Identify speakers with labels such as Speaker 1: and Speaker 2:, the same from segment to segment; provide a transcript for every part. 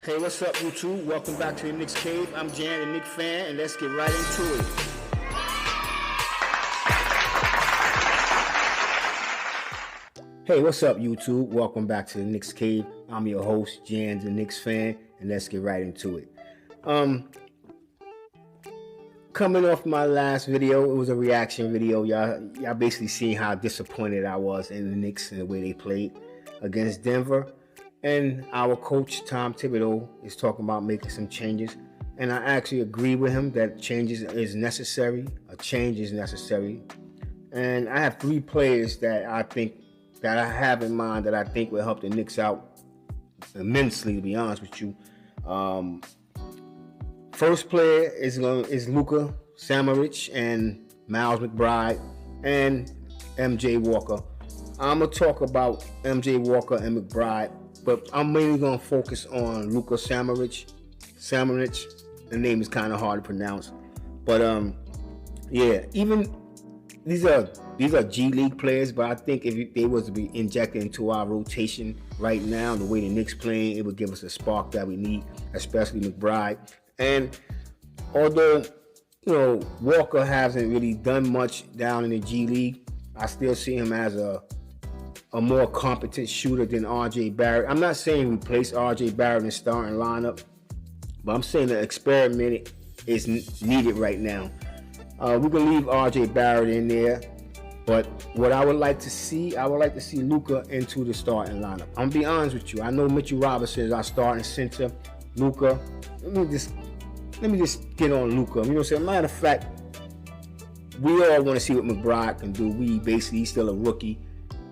Speaker 1: Hey, what's up, YouTube? Welcome back to the Knicks Cave. I'm Jan, the Knicks fan, and let's get right into it. Hey, what's up, YouTube? Welcome back to the Knicks Cave. I'm your host, Jan, the Knicks fan, and let's get right into it. Coming off my last video, it was a reaction video. Y'all basically seen how disappointed I was in the Knicks and the way they played against Denver. And our coach, Tom Thibodeau, is talking about making some changes. And I actually agree with him that changes is necessary. A change is necessary. And I have three players that I have in mind that I think will help the Knicks out immensely, to be honest with you. First player is Luka Samanic and Miles McBride and MJ Walker. I'm going to talk about MJ Walker and McBride, but I'm mainly going to focus on Luka Samanic. The name is kind of hard to pronounce. But yeah, even these are G League players, but I think if they was to be injected into our rotation right now, the way the Knicks playing, it would give us a spark that we need, especially McBride. And although, Walker hasn't really done much down in the G League, I still see him as a more competent shooter than R.J. Barrett. I'm not saying replace R.J. Barrett in the starting lineup, but I'm saying the experiment is needed right now. We can leave R.J. Barrett in there, but what I would like to see, Luka into the starting lineup. I'm gonna be honest with you. I know Mitchell Robinson is our starting center. Luka, let me just get on Luka. You know what I'm saying? Matter of fact, we all want to see what McBride can do. He's still a rookie.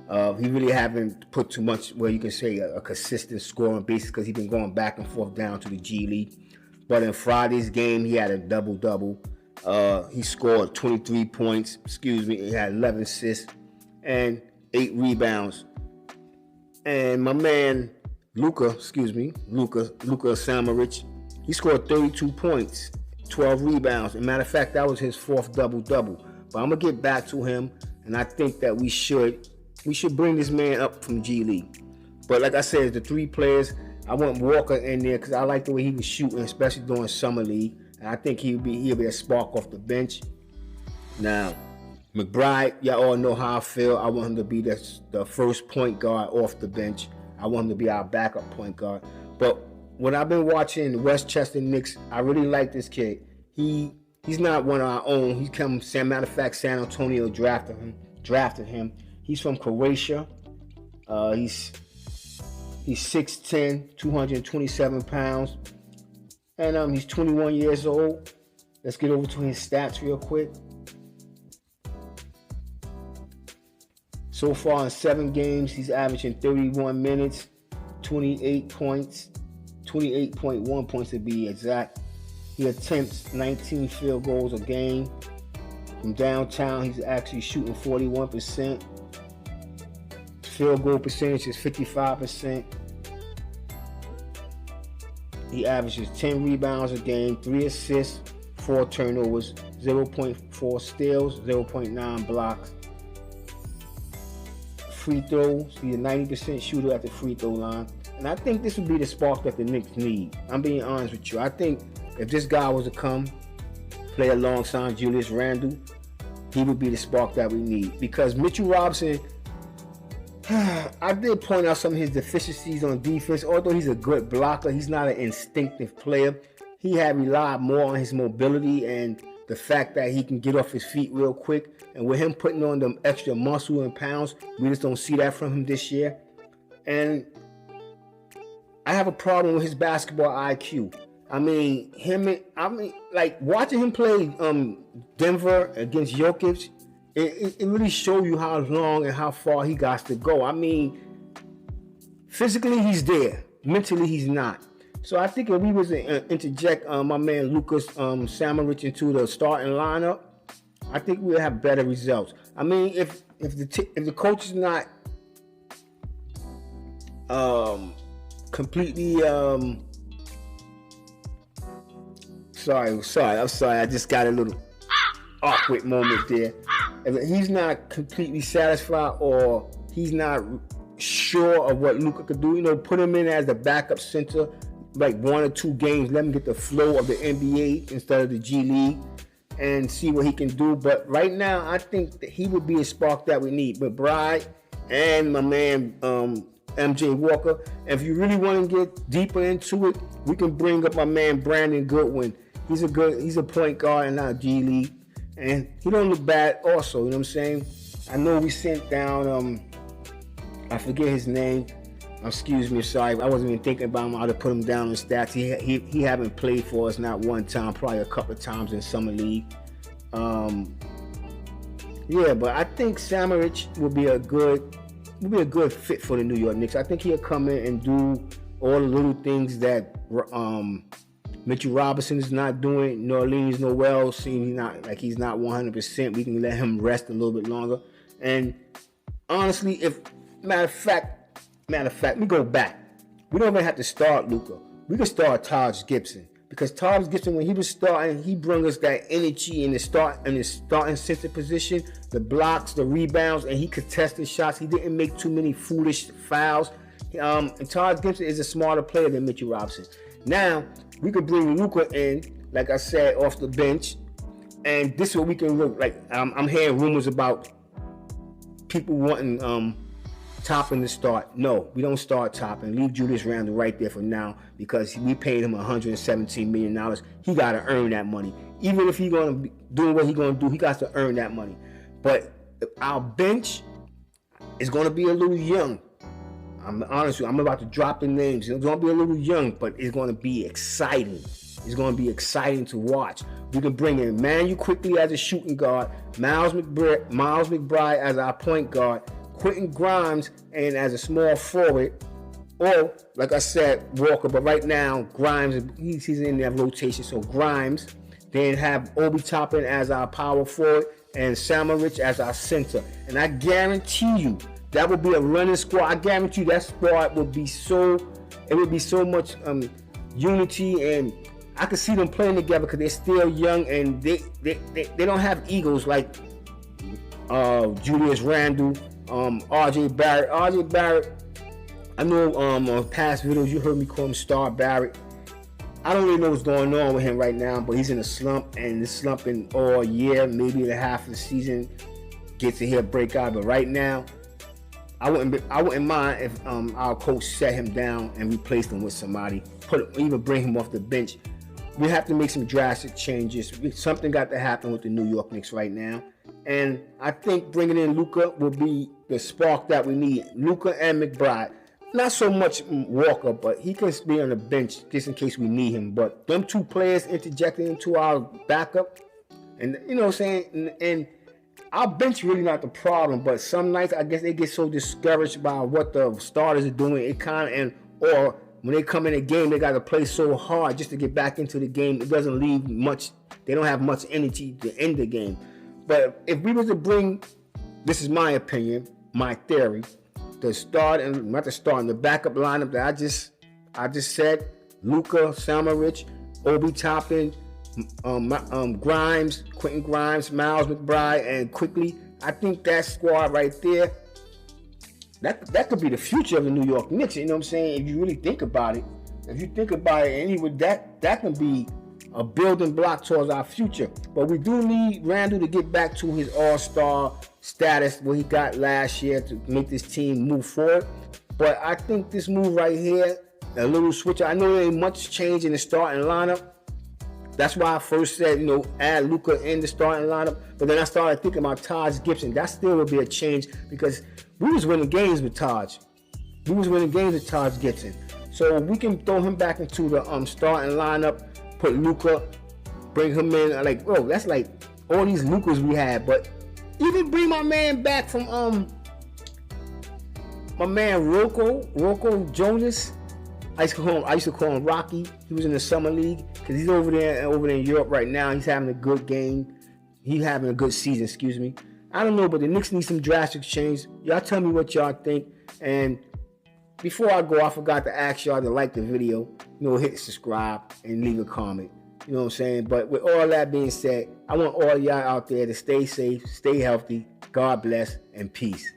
Speaker 1: He really haven't put too much, where you can say a consistent scoring basis, because he's been going back and forth down to the G League. But in Friday's game, he had a double-double. He scored 23 points. He had 11 assists and 8 rebounds. And my man Luka Samanic, he scored 32 points, 12 rebounds. As a matter of fact, that was his fourth double-double. But I'm gonna get back to him, and I think that we should bring this man up from G League. But like I said, the three players, I want Walker in there because I like the way he was shooting, especially during Summer League. And I think he'll be a spark off the bench. Now, McBride, y'all all know how I feel. I want him to be the first point guard off the bench. I want him to be our backup point guard. But when I've been watching the Westchester Knicks, I really like this kid. He's not one of our own. Matter of fact, San Antonio drafted him. He's from Croatia. He's 6'10", 227 pounds. And he's 21 years old. Let's get over to his stats real quick. So far in 7 games, he's averaging 31 minutes, 28 points, 28.1 points to be exact. He attempts 19 field goals a game. From downtown, he's actually shooting 41%. Field goal percentage is 55%. He averages 10 rebounds a game, 3 assists, 4 turnovers, 0.4 steals, 0.9 blocks. Free throws, he's a 90% shooter at the free throw line. And I think this would be the spark that the Knicks need. I'm being honest with you. I think if this guy was to come play alongside Julius Randle, he would be the spark that we need. Because Mitchell Robinson, I did point out some of his deficiencies on defense. Although he's a good blocker, he's not an instinctive player. He had relied more on his mobility and the fact that he can get off his feet real quick. And with him putting on them extra muscle and pounds, we just don't see that from him this year. And I have a problem with his basketball IQ. Like watching him play Denver against Jokic, it really shows you how long and how far he got to go. Physically he's there, mentally he's not. So I think if we was to interject my man Luka Samanic into the starting lineup, I think we'll have better results. If the coach is not completely sorry, I just got a little awkward moment there. If he's not completely satisfied or he's not sure of what Luka could do, put him in as the backup center like 1 or 2 games, let him get the flow of the NBA instead of the G League and see what he can do. But right now, I think that he would be a spark that we need. But McBride and my man MJ Walker. If you really want to get deeper into it, we can bring up my man Brandon Goodwin. He's a point guard in our G League, and he don't look bad also, you know what I'm saying? I know we sent down I forget his name. Excuse me, sorry. I wasn't even thinking about him. How to put him down in stats. He haven't played for us not one time, probably a couple of times in summer league. Yeah, but I think Samanic will be a good fit for the New York Knicks. I think he'll come in and do all the little things that Mitchell Robinson is not doing. Nerlens Noel seems he's not 100%. We can let him rest a little bit longer. And honestly, matter of fact, we go back. We don't even have to start Luka. We can start Taj Gibson, because Taj Gibson, when he was starting, he brought us that energy in the starting center position, the blocks, the rebounds, and he contested shots. He didn't make too many foolish fouls. And Taj Gibson is a smarter player than Mitchell Robinson. Now we could bring Luka in, like I said, off the bench, and this is what we can look like. I'm hearing rumors about people wanting Toppin to start. No, we don't start Toppin. Leave Julius Randle right there for now, because we paid him $117 million. He got to earn that money. Even if he's going to be doing what he's going to do, he got to earn that money. But our bench is going to be a little young. I'm honest with you, I'm about to drop the names. It's going to be a little young, but it's going to be exciting. It's going to be exciting to watch. We can bring in Manu quickly as a shooting guard, Miles McBride as our point guard, Quentin Grimes and as a small forward, or like I said, Walker. But right now, Grimes, he's in that rotation. So Grimes, then have Obi Toppin as our power forward and Samanic as our center. And I guarantee you that would be a running squad. I guarantee you that squad would be so much unity, and I could see them playing together because they're still young and they don't have egos like Julius Randle. RJ Barrett, I know on past videos you heard me call him Star Barrett. I don't really know what's going on with him right now, but he's in a slump, and this slumping all year, maybe the half of the season gets to hear break out. But right now, I wouldn't mind if our coach set him down and replaced him with somebody, even bring him off the bench. We have to make some drastic changes. Something got to happen with the New York Knicks right now. And I think bringing in Luka will be the spark that we need. Luka and McBride. Not so much Walker, but he can be on the bench just in case we need him. But them two players interjecting into our backup, and you know what I'm saying? And our bench really not the problem, but some nights I guess they get so discouraged by what the starters are doing. It or when they come in a game, they got to play so hard just to get back into the game. It doesn't leave much. They don't have much energy to end the game. But if we were to bring, this is my opinion, my theory, the backup lineup that I just said, Luka Samanic, Obi Toppin, Grimes, Quentin Grimes, Miles McBride, and quickly, I think that squad right there, that could be the future of the New York Knicks. You know what I'm saying? If you really think about it, that can be a building block towards our future. But we do need Randle to get back to his all-star status, what he got last year, to make this team move forward. But I think this move right here, a little switch. I know there ain't much change in the starting lineup. That's why I first said, add Luka in the starting lineup. But then I started thinking about Taj Gibson. That still would be a change, because we was winning games with Taj. Gibson. So we can throw him back into the starting lineup, put Luka, bring him in. That's like all these Lukas we had. But even bring my man back from my man Rocco Jonas. I used to call him Rocky. He was in the summer league because he's over there in Europe right now. He's having a good game. He's having a good season. Excuse me. I don't know, but the Knicks need some drastic change. Y'all tell me what y'all think. And before I go, I forgot to ask y'all to like the video. Hit subscribe and leave a comment. You know what I'm saying? But with all that being said, I want all y'all out there to stay safe, stay healthy. God bless, and peace.